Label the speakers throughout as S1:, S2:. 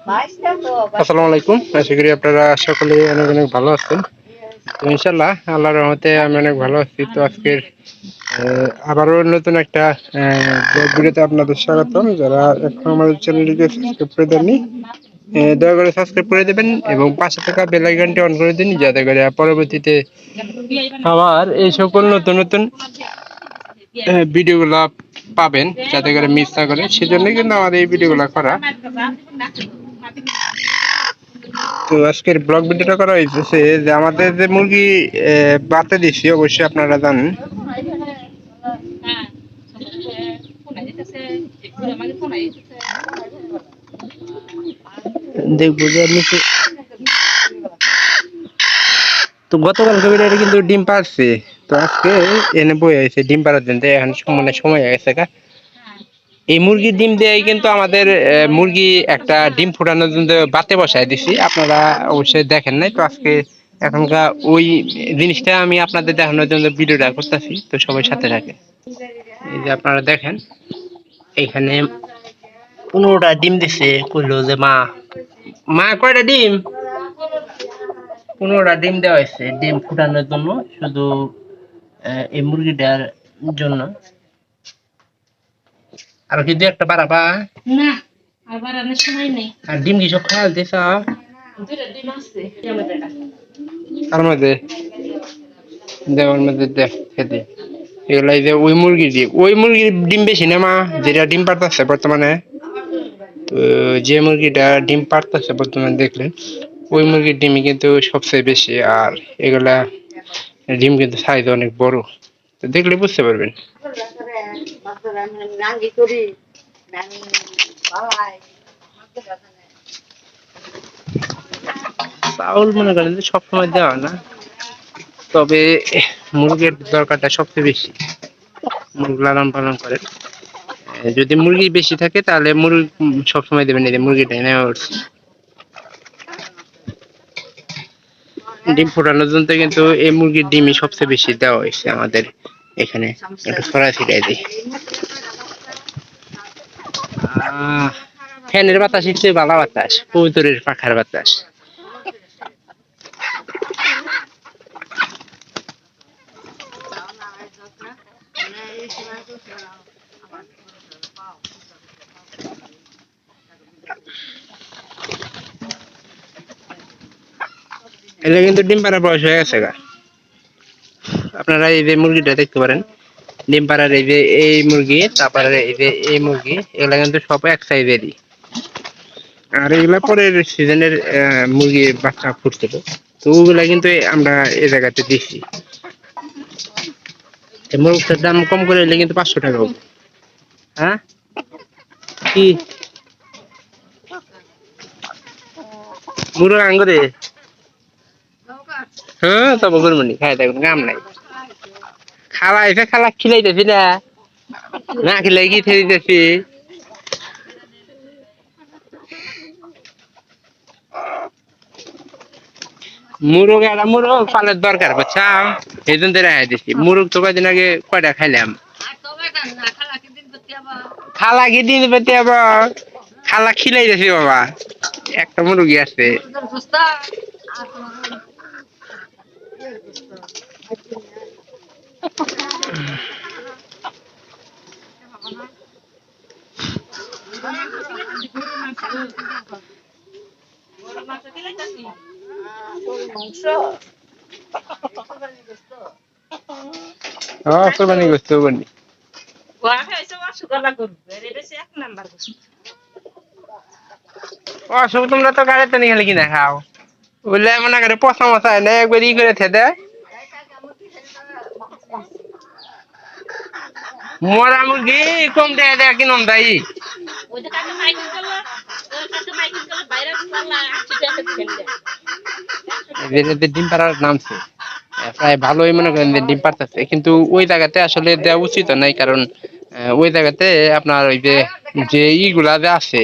S1: আসসালামু আলাইকুম। আশা করি আপনারা সকলে অনেক অনেক ভালো আছেন। তো ইনশাল্লাহ আল্লাহর রহমতে আমি অনেক ভালো আছি। তো আজকের আবারও নতুন একটা ব্লগ ভিডিওতে আপনাদের স্বাগতম। যারা এখনো আমাদের চ্যানেলটিকে সাবস্ক্রাইব করে দেননি, দয়া করে সাবস্ক্রাইব করে দেবেন এবং পাশে থাকা বেল আইকনটি অন করে দিন, যাতে করে পরবর্তীতে আমার এই সকল নতুন নতুন ভিডিওগুলো পাবেন, যাতে করে মিস না করেন। সেজন্য কিন্তু আমার এই ভিডিওগুলো করা। তো আজকের ব্লগ ভিডিওটা করা হয়েছে যে আমাদের যে মুরগি বাতে দিচ্ছি, অবশ্যই আপনারা জানেন। দেখবো যে আপনি তো গতকালকে এটা কিন্তু ডিম পারছে। তো আজকে এনে বই আছে ডিম পাড়ার জন্য, এখন মানে সময় হয়ে গেছে। এই মুরগির ডিম দিয়ে কিন্তু আমাদের মুরগি একটা ডিম ফোটানোর জন্য বাতে বসায় দিছি। আপনারা অবশ্যই দেখেন নাই। তো আজকে এখনকার ওই জিনিসটা আমি আপনাদের দেখানোর জন্য ভিডিওটা করতেছি। তো সবাই সাথে থাকে। এই যে আপনারা দেখেন, এখানে 15টা ডিম দিছে। কইলো যে মা মা কয়টা ডিম? 15টা ডিম দেওয়া হয়েছে ডিম ফুটানোর জন্য, শুধু এই মুরগিটার জন্য। আর কি দু একটা বাড়াবা? না, আর বাড়ানোর সময় নেই। আর ডিম কি সব খাওয়া দিছ? দুইটা ডিম আছে তার মধ্যে, দেওয়ার মধ্যে দেখ খেতে। এগুলা যে ওই মুরগির ডিম, ওই মুরগির ডিম বেশি না মা, যেটা ডিম পারতেছে বর্তমানে। তো যে মুরগিটা ডিম পারতেছে বর্তমানে দেখলেন, ওই মুরগির ডিমই কিন্তু সবচেয়ে বেশি। আর এগুলা ডিম কিন্তু সাইজ অনেক বড়। তো দেখলে বুঝতে পারবেন। চাউল মনে করেন যে সবসময় দেওয়া না, তবে মুরগির দরকারটা সবচেয়ে বেশি। মুরগি লালন পালন করে, যদি মুরগি বেশি থাকে তাহলে মুরগি সবসময় দেবেন। এই যে মুরগিটা নেওয়া হচ্ছে ডিম ফোটানোর জন্য, কিন্তু এই মুরগির ডিমই সবচেয়ে বেশি দেওয়া হয়েছে আমাদের এখানে। একটু সরাসরি দিই। ফ্যানের বাতাস হচ্ছে ভালো বাতাস, কবুতরের পাখার বাতাস। এটা কিন্তু ডিম পাড়ার বয়স হয়ে গেছে গা। আপনারা এই যে মুরগিটা দেখতে পারেন, ডিম পাড়ার এই যে এই মুরগি, তারপরে এই যে এই মুরগি, এগুলা কিন্তু সব এক সাইজেরই। আর এগুলা পরের সিজনের মুরগির বাচ্চা ফুটছিল। তো ওগুলা কিন্তু আমরা এই জায়গাতে দিচ্ছি। মুরগটার দাম কম করে হলে কিন্তু 500 টাকা হবে। হ্যাঁ কি মুরগ আঙ্গুরে? হ্যাঁ তবে করবনি, খাই থাকুন, কাম নাই। খালা এসে খালা খিলাইতেছি না, না খিলাই কি ছেড়ে দিতেছি। মুরগ একটা মুরগ পালের দরকার, বুঝছা? এই জন্য রেহাই দিচ্ছি। মুরগ তো কয়দিন আগে কয়টা খাইলাম। খালা কি দিন পেতে আবার খালা খিলাইতেছি বাবা। একটা মুরগি আছে। কোরবানি করতে বলি অসুখ। তোমরা তো গাড়িতে নিয়ে গেলে কিনা খাও, বললে মনে করে পচা মশা এনে একবার ই করে থেদে। মরা মুরগি কম দেয় দেয় কিনম তাই। ডিম পাড়ার নামছে, প্রায় ভালোই মনে করেন যে ডিম পারতেছে, কিন্তু ওই জায়গাতে আসলে দেওয়া উচিত নাই। কারণ ওই জায়গাতে আপনার ওই যে যে ইগুলা যে আছে,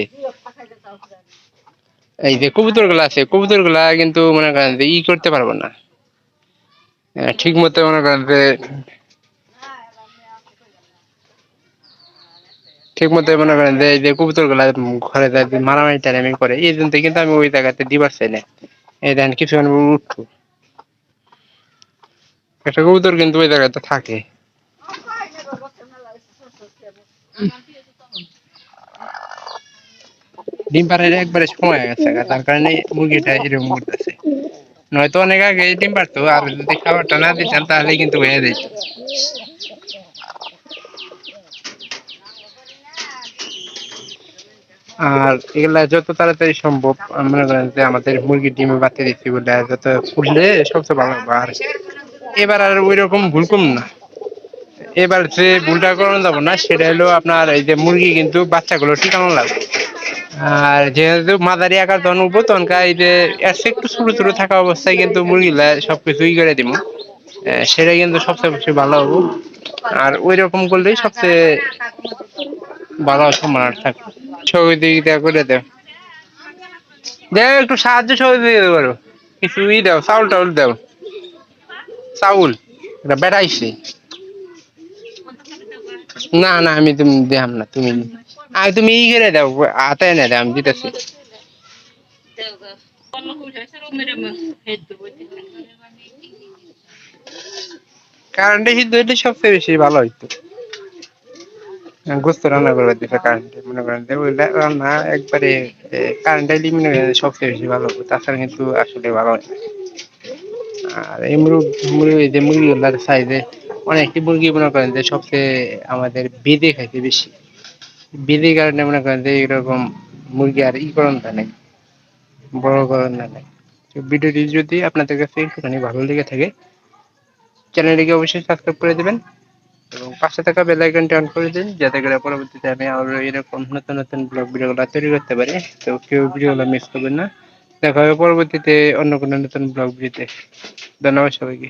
S1: এই যে কবুতর গুলা আছে, কবুতর গুলা কিন্তু মনে করেন যে ই করতে পারবো না ঠিক মতো। মনে করেন যে ঠিক মতো মনে করেন যে এই যে কবুতর গুলা ঘরে যায় যে মারামারি টারামারি করে এই জন্য কিন্তু আমি ওই জায়গাতে দিবার চাই না। এই দেখেন কিছু উঠবো একটা কবুতর কিন্তু ওই জায়গাতে থাকে। ডিম পাড়ার একবারে সময় হয়ে গেছে তার কারণে মুরগিটা এরকম করতেছে। নয়তো অনেক আগে ডিম পারতো আর যদি খাবারটা না দিতাম তাহলে কিন্তু হয়ে যেত। আর এগুলা যত তাড়াতাড়ি সম্ভব মনে করেন যে আমাদের মুরগির ডিমে বাচ্চা দিচ্ছি বলে যত ফুললে সবচেয়ে ভালো হবে। আর এবার আর ওই রকম ভুল কম না। এবার যে ভুলটা করানো যাবো না সেটা হলো আপনার এই যে মুরগি কিন্তু বাচ্চাগুলো টিকানো লাগবে। আর যেহেতু মাঝারি আকার তখন উঠবো তখন এই যে এর চেয়ে একটু ছোট ছোট থাকা অবস্থায় কিন্তু মুরগিলা সবকিছু ই করে দিব। সেটা কিন্তু সবচেয়ে বেশি ভালো হবো। আর ওই রকম করলেই সবচেয়ে ভালো সম্ভাবনা থাকে। সহযোগিতা করে দেও, দেও একটু সাহায্য সহযোগিতা করো, কিছু ই দাও, চাউল টাউল দাও, চাউল এটা বেড়াইছে। না না আমি তুমি দেখাম না, তুমি আর তুমি ই করে দাও, হাতে এনে দাও আমি দিতেছি। কারেন্টে সিদ্ধ হইলে সবচেয়ে বেশি ভালো হইতো। গোস্ত রান্না করবে দিতে কারেন্টে মনে করেন যে ওইটা রান্না একবারে কারেন্টে মনে করেন সবচেয়ে বেশি ভালো হবে, তাছাড়া কিন্তু আসলে ভালো হয় না। আর এই মুরগি যে মুরগিগুলার সাইজে অনেকটি মুরগি মনে করেন যে সবচেয়ে আমাদের বেঁধে খাইতে বেশি, বেঁধে কারণে মনে করেন যে এরকম মুরগি আর ই করণ নেই, বড় করণ নেই। তো ভিডিওটি যদি আপনাদের কাছে একটুখানি ভালো লেগে থাকে চ্যানেলটিকে অবশ্যই সাবস্ক্রাইব করে দেবেন এবং পাশে থাকা বেল আইকনটি অন করে দিন যাতে করে পরবর্তীতে আমি আরো এরকম নতুন নতুন ব্লগ ভিডিওগুলো তৈরি করতে পারি। তো কেউ ভিডিওগুলো মিস করবেন না। দেখা হবে পরবর্তীতে অন্য কোনো নতুন ব্লগ ভিডিওতে। ধন্যবাদ সবাইকে।